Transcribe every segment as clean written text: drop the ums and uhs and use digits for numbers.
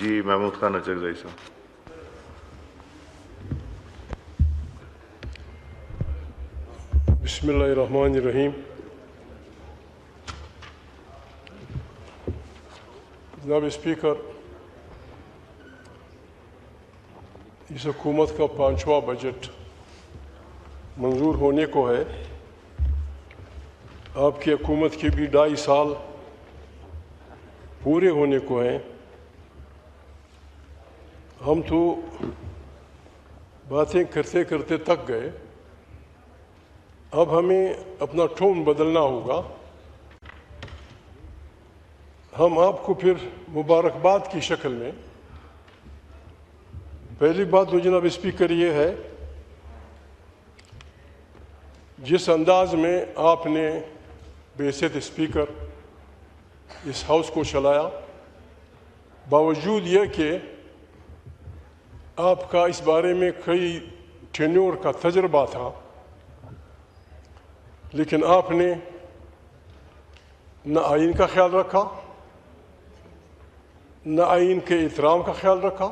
جی محمود خان اچکزئی صاحب. بسم اللہ الرحمن الرحیم. جناب اسپیکر، اس حکومت کا 5واں بجٹ منظور ہونے کو ہے. آپ کی حکومت کے بھی 2.5 سال پورے ہونے کو ہیں. ہم تو باتیں کرتے کرتے تک گئے. اب ہمیں اپنا ٹون بدلنا ہوگا. ہم آپ کو پھر مبارکباد کی شکل میں، پہلی بات تو جناب اسپیکر یہ ہے، جس انداز میں آپ نے بحیثیت اسپیکر اس ہاؤس کو چلایا، باوجود یہ کہ آپ کا اس بارے میں کئی ٹینیور کا تجربہ تھا، لیکن آپ نے نہ آئین کا خیال رکھا، نہ آئین کے احترام کا خیال رکھا،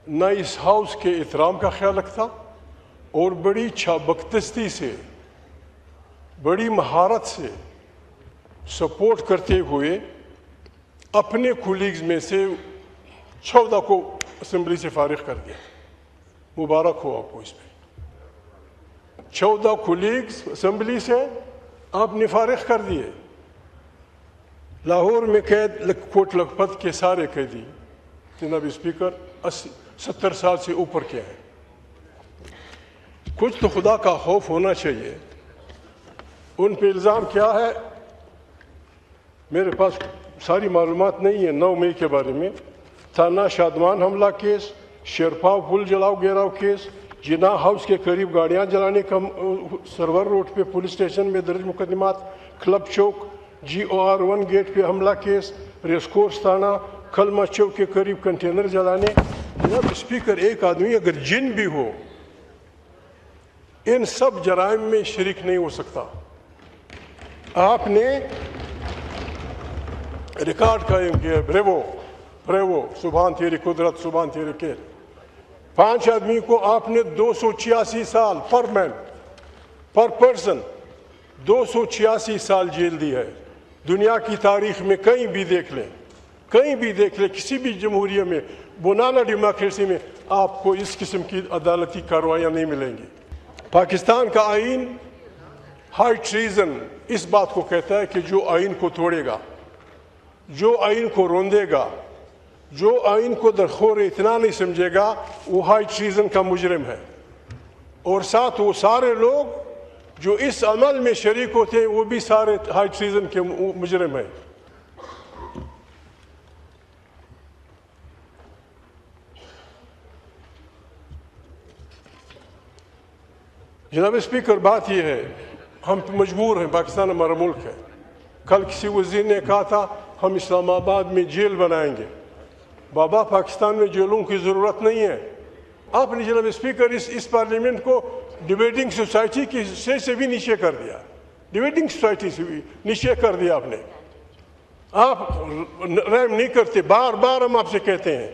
نہ اس ہاؤس کے احترام کا خیال رکھتا، اور بڑی چابکدستی سے، بڑی مہارت سے سپورٹ کرتے ہوئے اپنے کولیگز میں سے 14 کو اسمبلی سے فارغ کر دیا. مبارک ہو آپ کو اس پہ. 14 کولیگز اسمبلی سے آپ نے فارغ کر دیے. لاہور میں قید کوٹ لکھپت کے سارے قیدی جناب اسپیکر 70 سال سے اوپر کے ہیں. کچھ تو خدا کا خوف ہونا چاہیے. ان پہ الزام کیا ہے؟ میرے پاس ساری معلومات نہیں ہے. 9 مئی کے بارے میں تھانہ شادمان حملہ کیس، شیرپاؤ پل جلاؤ گیراؤ کیس، جناح ہاؤس کے قریب گاڑیاں جلانے کا، سرور روڈ پہ پولیس اسٹیشن میں درج مقدمات، کلب چوک GOR1 گیٹ پہ حملہ کیس، ریس کورس تھانہ، کلمہ چوک کے قریب کنٹینر جلانے. جناب اسپیکر، ایک آدمی اگر جن بھی ہو ان سب جرائم میں شریک نہیں ہو سکتا. آپ نے ریکارڈ قائم کیا. بریوو سبحان تیری قدرت، سبحان تیری کیر. 5 آدمی کو آپ نے 286 سال پر پرسن 286 سال جیل دی ہے. دنیا کی تاریخ میں کہیں بھی دیکھ لیں، کسی بھی جمہوریہ میں، بنانا ڈیموکریسی میں آپ کو اس قسم کی عدالتی کارروائیاں نہیں ملیں گی. پاکستان کا آئین ہائی ٹریزن اس بات کو کہتا ہے کہ جو آئین کو توڑے گا، جو آئین کو روندے گا، جو آئین کو درخور اتنا نہیں سمجھے گا، وہ ہائی ٹریزن کا مجرم ہے. اور ساتھ وہ سارے لوگ جو اس عمل میں شریک ہوتے ہیں وہ بھی سارے ہائی ٹریزن کے مجرم ہیں. جناب اسپیکر، بات یہ ہے، ہم مجبور ہیں، پاکستان ہمارا ملک ہے. کل کسی وزیر نے کہا تھا ہم اسلام آباد میں جیل بنائیں گے. بابا، پاکستان میں جیلوں کی ضرورت نہیں ہے. آپ نے جناب اسپیکر اس پارلیمنٹ کو ڈیبیٹنگ سوسائٹی کی سٹیج سے بھی نیچے کر دیا. ڈیبیٹنگ سوسائٹی سے بھی نیچے کر دیا آپ نے. آپ رحم نہیں کرتے. بار بار ہم آپ سے کہتے ہیں.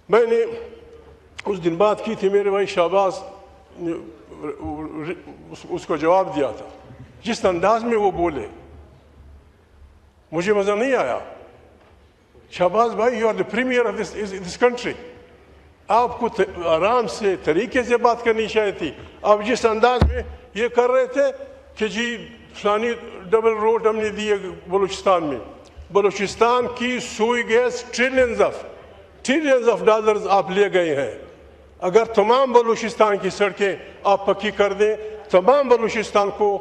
میں نے اس دن بات کی تھی، میرے بھائی شہباز نے اس کو جواب دیا تھا. جس انداز میں وہ بولے مجھے مزہ نہیں آیا. شہباز بھائی، you are the premier of this country. آپ کو آرام سے طریقے سے بات کرنی چاہیے تھی. آپ جس انداز میں یہ کر رہے تھے کہ جی فلانی ڈبل روڈ ہم نے دی ہے بلوچستان میں. بلوچستان کی سوئی گیس ٹریلینز آف ڈالرز آپ لے گئے ہیں. اگر تمام بلوچستان کی سڑکیں آپ پکی کر دیں، تمام بلوچستان کو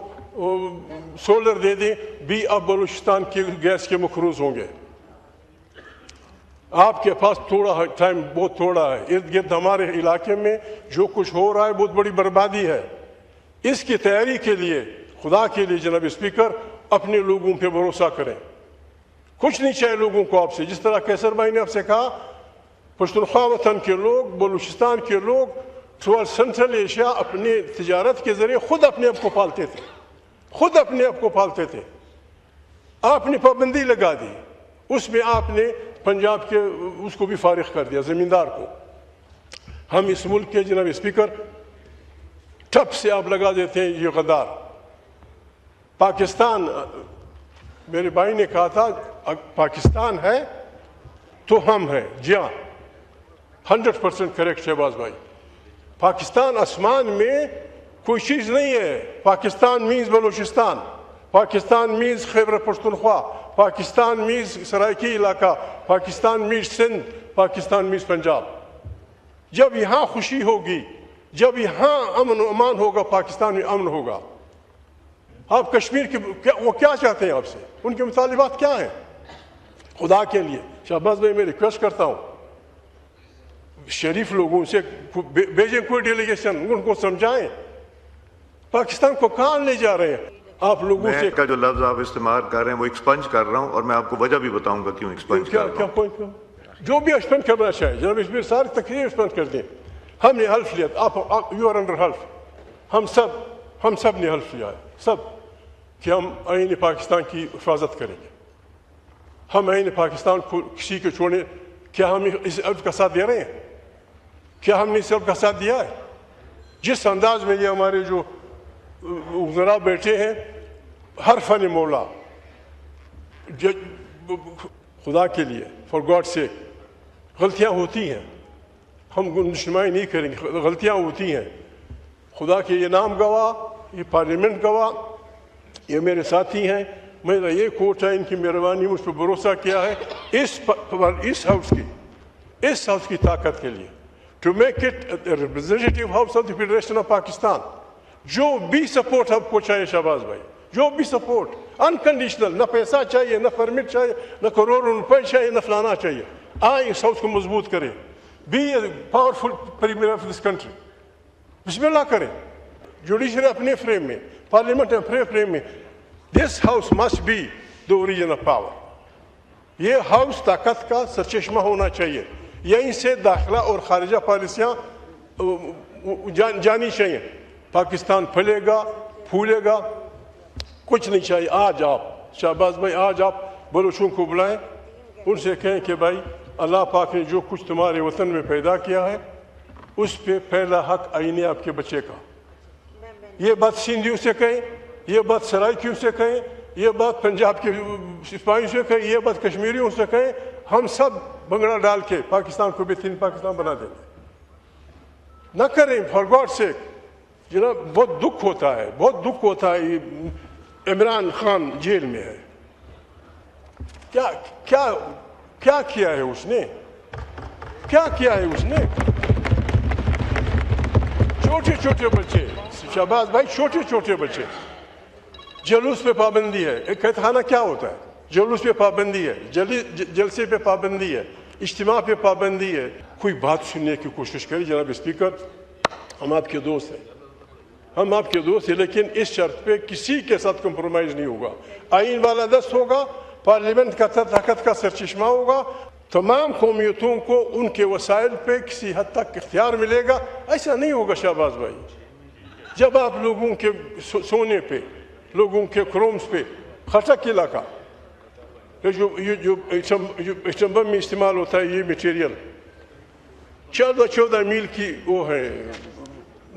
سولر دے دیں، بھی آپ بلوچستان کی گیس کے مقروض ہوں گے. آپ کے پاس تھوڑا ٹائم، بہت تھوڑا ہے. ارد گرد ہمارے علاقے میں جو کچھ ہو رہا ہے بہت بڑی بربادی ہے. اس کی تیاری کے لیے، خدا کے لیے جناب اسپیکر، اپنے لوگوں پہ بھروسہ کریں. کچھ نہیں چاہیے لوگوں کو آپ سے. جس طرح کیسر بھائی نے آپ سے کہا، پشتونخوا وطن کے لوگ، بلوچستان کے لوگ، تھرو سینٹرل ایشیا اپنے تجارت کے ذریعے خود اپنے آپ کو پالتے تھے. آپ نے پابندی لگا دی. اس میں آپ نے पंजाब के उसको भी फारिग कर दिया, ज़मींदार को। हम इस मुल्क के जनाब स्पीकर ठप से आप लगा देते हैं ये गद्दार। पाकिस्तान, मेरे भाई ने कहा था पाकिस्तान है तो हम हैं, जी हाँ 100% करेक्ट शहबाज भाई। पाकिस्तान आसमान में कोई चीज़ नहीं है। Pakistan means Balochistan, Pakistan means Khyber Pakhtunkhwa, Pakistan means Saraiki इलाका, पाकिस्तान मीन्स सिंध, पाकिस्तान मीन्स पंजाब। जब यहाँ खुशी होगी, जब यहाँ अमन अमान होगा, पाकिस्तान में अमन होगा। आप कश्मीर के वो क्या चाहते हैं आपसे, उनके मुतालिबात क्या हैं? खुदा के लिए शहबाज भाई मैं रिक्वेस्ट करता हूँ, शरीफ लोगों से भेजें कोई डेलीगेशन, उनको समझाएं पाकिस्तान को कहाँ ले जा रहे हैं आप लोगों से। का जो लफ्ज आप इस्तेमाल कर रहे हैं वो एक्सपंज कर रहा हूँ, और मैं आपको वजह भी बताऊंगा क्यों एक्सपंज कर रहा हूँ। क्यों जो भी एक्सपेंड करना चाहिए जनाब इसमें सारी तकरीर एक्सपेंड कर दें। हमने हल्फ लिया, आप यू आर अंडर हल्फ, हम सब ने हल्फ लिया है सब कि हम आईन पाकिस्तान की हिफाजत करेंगे। हम आईन पाकिस्तान को किसी को छोड़ने, क्या हम इस हल्फ का साथ दे रहे हैं? क्या हमने इस हल्फ का साथ दिया है? जिस अंदाज में ये हमारे जो वज़रा बैठे हैं, हर फन मौला, खुदा के लिए फॉर गॉड से गलतियाँ होती हैं, हम गुंजाइश नहीं करेंगे, गलतियाँ होती हैं। खुदा के ये नाम गवाह, ये पार्लियामेंट गवाह, ये मेरे साथी हैं। मेरा ये कोट है, इनकी मेहरबानी मुझ पर भरोसा किया है इस हाउस की ताकत के लिए, to make it representative house of the federation of Pakistan. जो भी सपोर्ट आपको चाहिए शहबाज भाई, जो भी सपोर्ट अनकंडीशनल, न पैसा चाहिए, न परमिट चाहिए, न करोड़ों रुपए चाहिए, न फलाना चाहिए। आए इस हाउस को मजबूत करें, be a powerful premier of this country, बिस्मिल्लाह करें। जुडिशरी अपने फ्रेम में, पार्लियामेंट अपने फ्रेम में, this house must be the origin of power. ये हाउस ताकत का सरचश्मा होना चाहिए, यहीं से दाखिला और खारिजा पॉलिसियाँ जानी चाहिए। पाकिस्तान फैलेगा, फूलेगा, कुछ नहीं चाहिए। आज आप शहबाज भाई, आज आप बलोचों को बुलाएं, उनसे कहें कि भाई अल्लाह पाक ने जो कुछ तुम्हारे वतन में पैदा किया है उस पे पहला हक आईने आपके बच्चे का। ये बात सिंधियों से कहें, ये बात सराइकियों से कहें, ये बात पंजाब के सिपाहियों से कहें, ये बात कश्मीरियों से कहें। हम सब भंगड़ा डाल के पाकिस्तान को बेहतरीन पाकिस्तान बना देंगे। न करें फॉर गॉड सेक। जनाब बहुत दुख होता है, बहुत दुख होता है। इमरान खान जेल में है, क्या क्या क्या किया है उसने, क्या किया है उसने? छोटे छोटे बच्चे शहबाज भाई, छोटे छोटे बच्चे, जलूस पे पाबंदी है। एक कैदखाना क्या होता है? जलूस पे पाबंदी है, जलसे पे पाबंदी है, इज्तिमा पे पाबंदी है। कोई बात सुनने की कोशिश करिए जनाब स्पीकर, हम आपके दोस्त हैं, हम आपके दोस्त हैं, लेकिन इस शर्त पे किसी के साथ कंप्रोमाइज़ नहीं होगा। आइन वाला दस्त होगा, पार्लियामेंट का ताकत का सरचश्मा होगा, तमाम कौमियतों को उनके वसाइल पे किसी हद तक इख्तियार मिलेगा। ऐसा नहीं होगा शहबाज भाई, जब आप लोगों के सोने पे, लोगों के क्रोम्स पे खटक इलाका, जो चंबम में इस्तेमाल होता है, ये मटेरियल 14 मील की वो है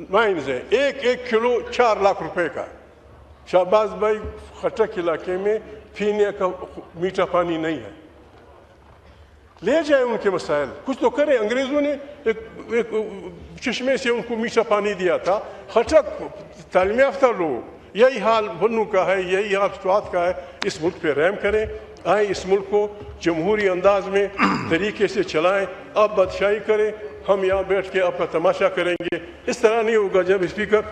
माइन्स है, एक किलो 4 लाख रुपए का। शहबाज भाई खटक इलाके में पीने का मीठा पानी नहीं है, ले जाए उनके मसाइल, कुछ तो करें। अंग्रेज़ों ने एक चश्मे से उनको मीठा पानी दिया था। खटक तालीम याफ्ता लोग, यही हाल बन्नू का है, यही हाल स्वात का है। इस मुल्क पे रहम करें, आए इस मुल्क को जमहूरी अंदाज में तरीके से चलाएं। आप बादशाही करें, हम यहाँ बैठ के आपका तमाशा करेंगे। इस तरह नहीं होगा। जब स्पीकर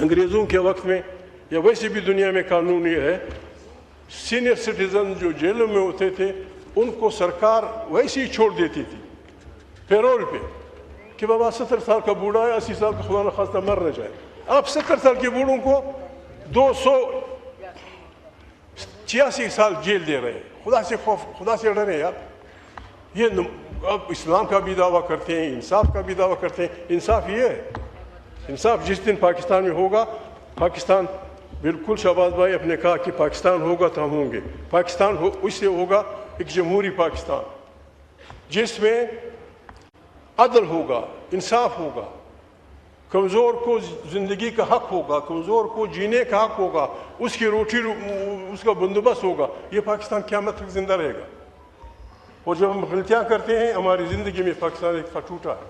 अंग्रेज़ों के वक्त में या वैसे भी दुनिया में कानून ये है, सीनियर सिटीजन जो जेलों में होते थे उनको सरकार वैसे ही छोड़ देती थी पैरोल पे कि बाबा 70 साल का बूढ़ा है, 80 साल का खुदा न खास्ता मर न जाए। आप 70 साल के बूढ़ों को 286 साल जेल दे रहे हैं। खुदा से खौफ, खुदा से डरे यार। ये अब इस्लाम का भी दावा करते हैं, इंसाफ का भी दावा करते हैं। इंसाफ ये है, इंसाफ जिस दिन पाकिस्तान में होगा, पाकिस्तान बिल्कुल शहबाज भाई अपने कहा कि पाकिस्तान होगा तो हम होंगे। पाकिस्तान उससे होगा एक जमहूरी पाकिस्तान जिसमें अदल होगा, इंसाफ होगा, कमज़ोर को ज़िंदगी का हक होगा, कमज़ोर को जीने का हक होगा, उसकी रोटी उसका बंदोबस्त होगा, ये पाकिस्तान क़यामत तक ज़िंदा रहेगा। और जब हम गलतियाँ करते हैं, हमारी ज़िंदगी में पाकिस्तान एक दफ़ा टूटा है,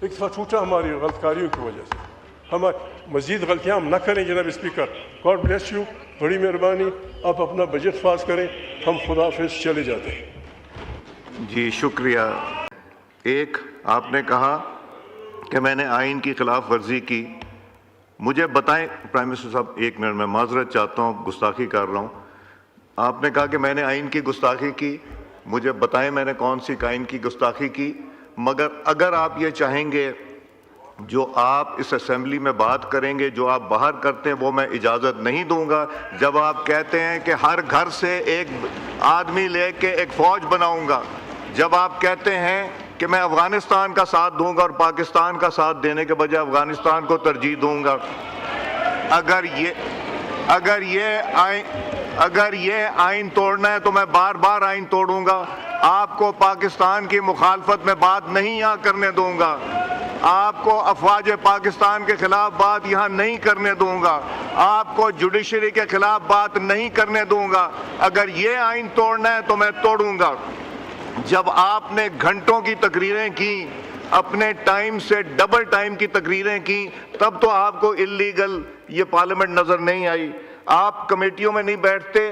एक दफ़ा टूटा हमारी गलतकारियों की वजह से। हम मज़ीद गलतियाँ हम न करें जनाब स्पीकर। गॉड ब्लेस यू, बड़ी मेहरबानी, आप अपना बजट पास करें, हम खुदा हाफिज़ चले जाते हैं। जी शुक्रिया। एक, आपने कहा कि मैंने आइन की खिलाफ वर्जी की। मुझे बताएं प्राइम मिनिस्टर साहब, एक मिनट, मैं माजरत चाहता हूँ, गुस्ताखी कर रहा हूँ। आपने कहा कि मैंने आइन की गुस्ताखी की, मुझे बताएं मैंने कौन सी आइन की गुस्ताखी की। मगर अगर आप ये चाहेंगे जो आप इस असेंबली में बात करेंगे, जो आप बाहर करते हैं, वो मैं इजाज़त नहीं दूंगा। जब आप कहते हैं कि हर घर से एक आदमी लेके एक फ़ौज बनाऊंगा, जब आप कहते हैं कि मैं अफ़गानिस्तान का साथ दूंगा और पाकिस्तान का साथ देने के बजाय अफ़गानिस्तान को तरजीह दूंगा, अगर ये आइन तोड़ना है तो मैं बार बार आइन तोड़ूंगा। आपको पाकिस्तान की मुखालफत में बात नहीं यहाँ करने दूंगा, आपको अफवाज पाकिस्तान के खिलाफ बात यहाँ नहीं करने दूंगा, आपको जुडिशरी के खिलाफ बात नहीं करने दूंगा। अगर ये आइन तोड़ना है तो मैं तोड़ूंगा। जब आपने घंटों की तकरीरें की, अपने टाइम से डबल टाइम की तकरीरें की, तब तो आपको इल्लीगल ये पार्लियामेंट नजर नहीं आई। आप कमेटियों में नहीं बैठते,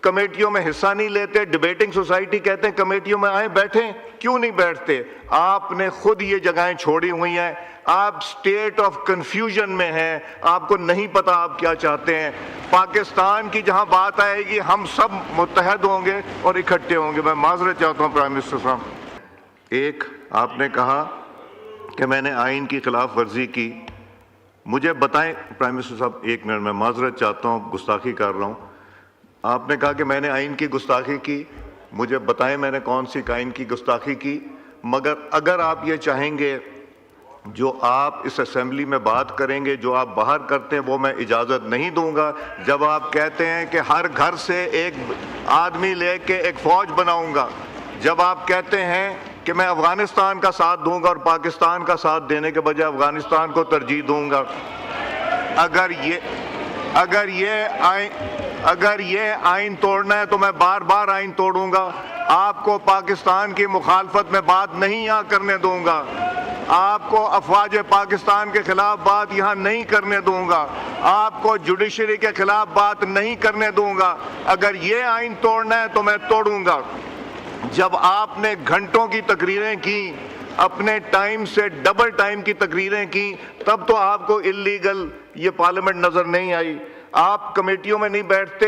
कमेटियों में हिस्सा नहीं लेते, डिबेटिंग सोसाइटी कहते हैं कमेटियों में आए बैठें, क्यों नहीं बैठते? आपने खुद ये जगहें छोड़ी हुई हैं, आप स्टेट ऑफ कंफ्यूजन में हैं, आपको नहीं पता आप क्या चाहते हैं। पाकिस्तान की जहां बात आएगी हम सब मुत्तहद होंगे और इकट्ठे होंगे। मैं माजरत चाहता हूं प्राइम मिनिस्टर साहब। एक, आपने कहा कि मैंने आइन की खिलाफ वर्जी की। मुझे बताएं प्राइम मिनिस्टर साहब, एक मिनट, मैं माजरत चाहता हूं, गुस्ताखी कर रहा हूं। आपने कहा कि मैंने आइन की गुस्ताखी की, मुझे बताएं मैंने कौन सी आइन की गुस्ताखी की। मगर अगर आप ये चाहेंगे जो आप इस असेंबली में बात करेंगे, जो आप बाहर करते हैं, वो मैं इजाज़त नहीं दूंगा। जब आप कहते हैं कि हर घर से एक आदमी लेके एक फ़ौज बनाऊंगा, जब आप कहते हैं कि मैं अफ़गानिस्तान का साथ दूंगा और पाकिस्तान का साथ देने के बजाय अफ़गानिस्तान को तरजीह दूंगा, अगर ये आइन तोड़ना है तो मैं बार बार आइन तोड़ूंगा। आपको पाकिस्तान की मुखालफत में बात नहीं यहाँ करने दूंगा, आपको अफवाज पाकिस्तान के खिलाफ बात यहाँ नहीं करने दूंगा, आपको जुडिशरी के खिलाफ बात नहीं करने दूंगा। अगर ये आइन तोड़ना है तो मैं तोड़ूंगा। जब आपने घंटों की तकरीरें की, अपने टाइम से डबल टाइम की तकरीरें की, तब तो आपको इल्लीगल ये पार्लियामेंट नजर नहीं आई। आप कमेटियों में नहीं बैठते,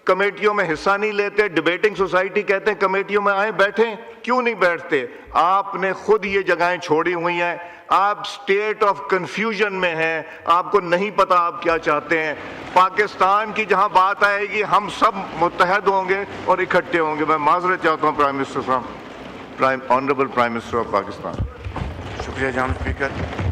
कमेटियों में हिस्सा नहीं लेते, डिबेटिंग सोसाइटी कहते हैं कमेटियों में आए बैठें, क्यों नहीं बैठते? आपने खुद ये जगहें छोड़ी हुई हैं, आप स्टेट ऑफ कंफ्यूजन में हैं, आपको नहीं पता आप क्या चाहते हैं। पाकिस्तान की जहां बात आएगी हम सब मुत्तहद होंगे और इकट्ठे होंगे। मैं माजरत चाहता हूं प्राइम मिनिस्टर साहब, honourable prime minister of Pakistan. शुक्रिया जनाब स्पीकर।